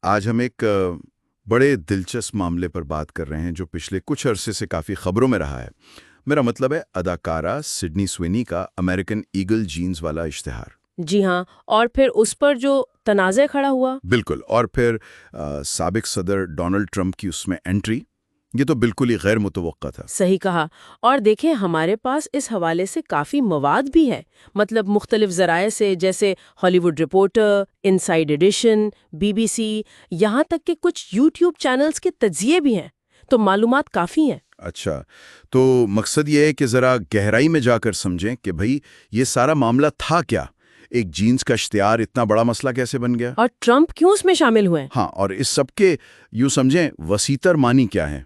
آج ہم ایک بڑے دلچسپ معاملے پر بات کر رہے ہیں جو پچھلے کچھ عرصے سے کافی خبروں میں رہا ہے۔ میرا مطلب ہے اداکارہ سڈنی سوینی کا امریکن ایگل جینز والا اشتہار۔ جی ہاں، اور پھر اس پر جو تنازع کھڑا ہوا۔ بالکل، اور پھر سابق صدر ڈونلڈ ٹرمپ کی اس میں انٹری، یہ تو بالکل ہی غیر متوقع تھا۔ صحیح کہا۔ اور دیکھیں ہمارے پاس اس حوالے سے کافی مواد بھی ہے، مطلب مختلف ذرائع سے، جیسے Hollywood reporter, Inside Edition, B C, یہاں تک کہ کچھ یوٹیوب چینلز کے تجزیے بھی ہیں، تو معلومات کافی ہیں۔ اچھا، تو مقصد یہ ہے کہ ذرا گہرائی میں جا کر سمجھیں کہ بھئی یہ سارا معاملہ تھا کیا؟ ایک جینز کا اشتہار اتنا بڑا مسئلہ کیسے بن گیا؟ اور ٹرمپ کیوں اس میں شامل ہوئے؟ ہاں، اور اس سب کے یوں سمجھیں وسیع معنی کیا ہیں؟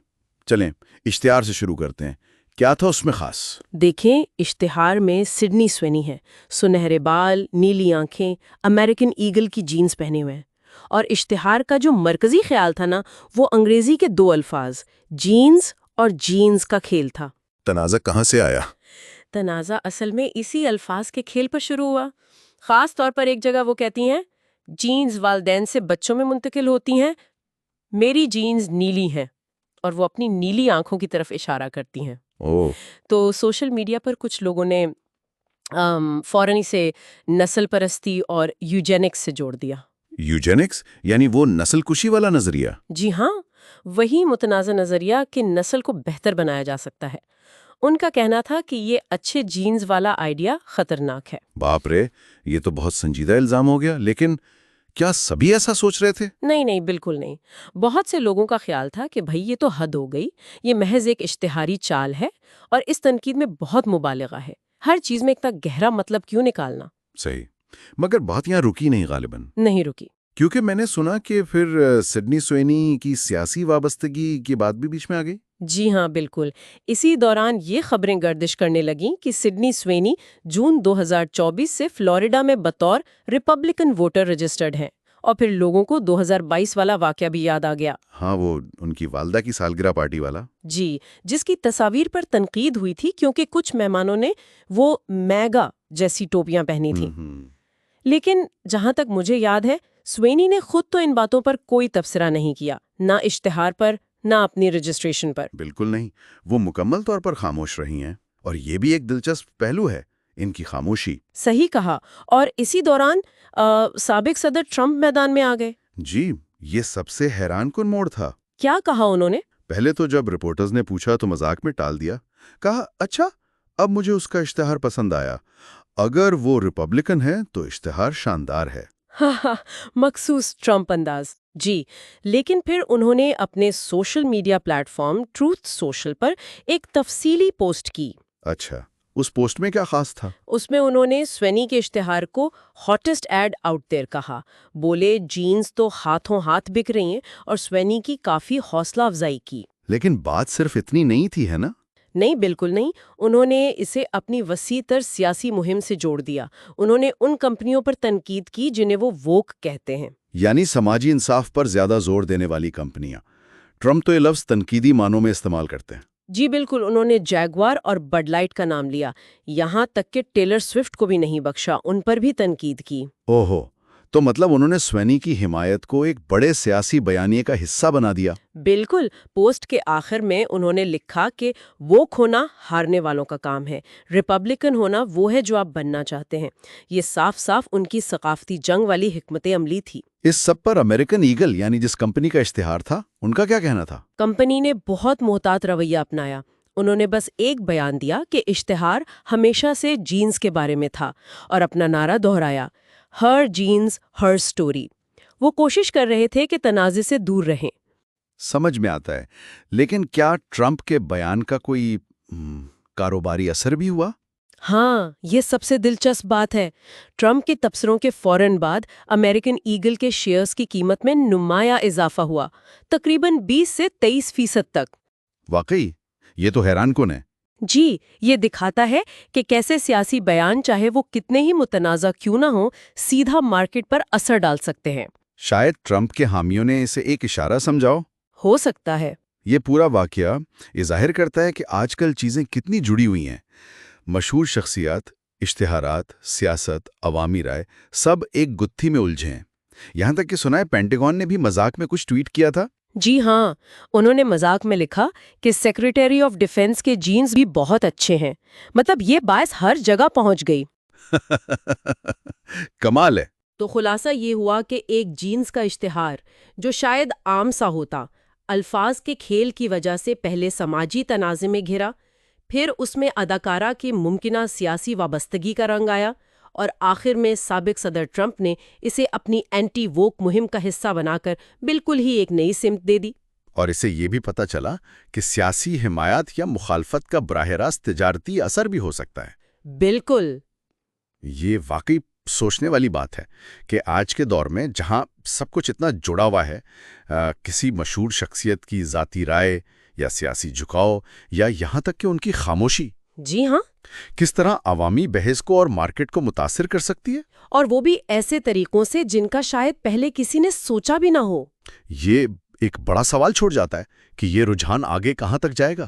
چلیں اشتہار سے شروع کرتے ہیں۔ کیا تھا اس میں خاص؟ دیکھیں، اشتہار میں سڈنی سوینی ہے، سنہرے بال، نیلی آنکھیں، امریکن ایگل کی جینز پہنے ہوئے ہیں۔ اور اشتہار کا جو مرکزی خیال تھا نا، وہ انگریزی کے دو الفاظ جینز اور جینز کا کھیل تھا۔ تنازع کہاں سے آیا؟ تنازع اصل میں اسی الفاظ کے کھیل پر شروع ہوا۔ خاص طور پر ایک جگہ وہ کہتی ہیں جینز والدین سے بچوں میں منتقل ہوتی ہیں، میری جینز نیلی ہیں، اور وہ اپنی نیلی آنکھوں کی طرف اشارہ کرتی ہیں۔ تو سوشل میڈیا پر کچھ لوگوں نے فوراً اسے نسل پرستی اور یوجینکس سے جوڑ دیا۔ یوجینکس یعنی وہ نسل کشی والا نظریہ؟ جی ہاں، وہی متنازع نظریہ کہ نسل کو بہتر بنایا جا سکتا ہے۔ ان کا کہنا تھا کہ یہ اچھے جینز والا آئیڈیا خطرناک ہے۔ باپ رے، یہ تو بہت سنجیدہ الزام ہو گیا، لیکن کیا سبھی ایسا سوچ رہے تھے؟ نہیں، بالکل نہیں۔ بہت سے لوگوں کا خیال تھا کہ بھئی یہ تو حد ہو گئی، یہ محض ایک اشتہاری چال ہے، اور اس تنقید میں بہت مبالغہ ہے۔ ہر چیز میں اتنا گہرا مطلب کیوں نکالنا؟ صحیح، مگر بات یہاں رکی نہیں غالباً۔ نہیں رکی، کیونکہ میں نے سنا کہ پھر سڈنی سوینی کی سیاسی وابستگی کی بات بھی بیچ میں آ گئی۔ جی ہاں بالکل۔ اسی دوران یہ خبریں گردش کرنے لگیں کہ سڈنی سوینی جون 2024 سے فلوریڈا میں بطور ریپبلکن ووٹر رجسٹرڈ ہیں، اور پھر لوگوں کو 2022 والا واقعہ بھی یاد آ گیا۔ ہاں، وہ ان کی والدہ کی سالگرہ پارٹی والا۔ جی، جس کی تصاویر پر تنقید ہوئی تھی کیونکہ کچھ مہمانوں نے وہ میگا جیسی ٹوپیاں پہنی تھیں۔ لیکن جہاں تک مجھے یاد ہے، سوینی نے خود تو ان باتوں پر کوئی تبصرہ نہیں کیا، نہ اشتہار پر، نہ اپنی رجسٹریشن پر۔ بالکل نہیں، وہ مکمل طور پر خاموش رہی ہیں، اور یہ بھی ایک دلچسپ پہلو ہے، ان کی خاموشی۔ صحیح کہا۔ اور اسی دوران سابق صدر ٹرمپ میدان میں آ گئے۔ جی، یہ سب سے حیران کن موڑ تھا۔ کیا کہا انہوں نے؟ پہلے تو جب رپورٹرز نے پوچھا تو مذاق میں ٹال دیا، کہا اچھا، اب مجھے اس کا اشتہار پسند آیا، اگر وہ ریپبلکن ہے تو اشتہار شاندار ہے۔ ہاں، مخصوص ٹرمپ انداز۔ جی، لیکن پھر انہوں نے اپنے social media platform Truth Social پر ایک تفصیلی پوسٹ کی۔ اچھا، اس پوسٹ میں کیا خاص تھا؟ اس میں انہوں نے سوینی کے اشتہار کو ہاٹسٹ ایڈ آؤٹ دیر کہا، بولے جینز تو ہاتھوں ہاتھ بک رہی ہیں، اور سوینی کی کافی حوصلہ افزائی کی۔ لیکن بات صرف اتنی نہیں تھی، ہے نا؟ نہیں، بالکل نہیں۔ انہوں نے اسے اپنی وسیع تر سیاسی مہم سے جوڑ دیا۔ انہوں نے ان کمپنیوں پر تنقید کی جنہیں وہ ووک کہتے ہیں، یعنی سماجی انصاف پر زیادہ زور دینے والی کمپنیاں۔ ٹرمپ تو یہ لفظ تنقیدی معنوں میں استعمال کرتے ہیں۔ جی بالکل۔ انہوں نے جیگوار اور بڈ لائٹ کا نام لیا، یہاں تک کہ ٹیلر سوئفٹ کو بھی نہیں بخشا، ان پر بھی تنقید کی۔ اوہو، تو مطلب انہوں نے سوینی کی حمایت کو ایک بڑے سیاسی بیانیے کا حصہ بنا دیا۔ بالکل۔ پوسٹ کے آخر میں انہوں نے لکھا کہ ووک ہونا ہارنے والوں کا کام ہے، ریپبلکن ہونا وہ ہے جو آپ بننا چاہتے ہیں۔ یہ صاف صاف ان کی ثقافتی جنگ والی حکمت عملی تھی۔ اس سب پر امریکن ایگل یعنی جس کمپنی کا اشتہار تھا، ان کا کیا کہنا تھا؟ کمپنی نے بہت محتاط رویہ اپنایا۔ انہوں نے بس ایک بیان دیا کہ اشتہار ہمیشہ سے جینز کے بارے میں تھا، اور اپنا نعرہ دہرایا، ہر جینز ہر سٹوری۔ وہ کوشش کر رہے تھے کہ تنازع سے دور رہیں۔ سمجھ میں آتا ہے، لیکن کیا ٹرمپ کے بیان کا کوئی کاروباری اثر بھی ہوا؟ ہاں، یہ سب سے دلچسپ بات ہے۔ ٹرمپ کے تبصروں کے فوراً بعد امریکن ایگل کے شیئرز کی قیمت میں نمایاں اضافہ ہوا، تقریباً 20 سے 23% تک۔ واقعی، یہ تو حیران کن ہے۔ جی، یہ دکھاتا ہے کہ کیسے سیاسی بیان چاہے وہ کتنے ہی متنازع کیوں نہ ہوں، سیدھا مارکیٹ پر اثر ڈال سکتے ہیں۔ شاید ٹرمپ کے حامیوں نے اسے ایک اشارہ سمجھاؤ۔ ہو سکتا ہے۔ یہ پورا واقعہ یہ ظاہر کرتا ہے کہ آج کل چیزیں کتنی جڑی ہوئی ہیں۔ مشہور شخصیات، اشتہارات، سیاست، عوامی رائے، سب ایک گتھی میں الجھے ہیں۔ یہاں تک کہ سنا ہے پینٹاگون نے بھی مذاق میں کچھ ٹویٹ کیا تھا۔ جی ہاں، انہوں نے مذاق میں لکھا کہ سیکریٹری آف ڈیفنس کے جینز بھی بہت اچھے ہیں، مطلب یہ باعث ہر جگہ پہنچ گئی۔ کمال ہے۔ تو خلاصہ یہ ہوا کہ ایک جینز کا اشتہار جو شاید عام سا ہوتا، الفاظ کے کھیل کی وجہ سے پہلے سماجی تنازع میں گھرا، پھر اس میں اداکارہ کی ممکنہ سیاسی وابستگی کا رنگ آیا، اور آخر میں سابق صدر ٹرمپ نے اسے اپنی اینٹی ووک مہم کا حصہ بنا کر بالکل ہی ایک نئی سمت دے دی۔ اور اسے یہ بھی پتہ چلا کہ سیاسی حمایت یا مخالفت کا براہ راست تجارتی اثر بھی ہو سکتا ہے۔ بالکل۔ یہ واقعی سوچنے والی بات ہے کہ آج کے دور میں جہاں سب کچھ اتنا جڑا ہوا ہے، کسی مشہور شخصیت کی ذاتی رائے یا سیاسی جھکاؤ یا یہاں تک کہ ان کی خاموشی، جی ہاں، کس طرح عوامی بحث کو اور مارکیٹ کو متاثر کر سکتی ہے، اور وہ بھی ایسے طریقوں سے جن کا شاید پہلے کسی نے سوچا بھی نہ ہو۔ یہ ایک بڑا سوال چھوڑ جاتا ہے کہ یہ رجحان آگے کہاں تک جائے گا۔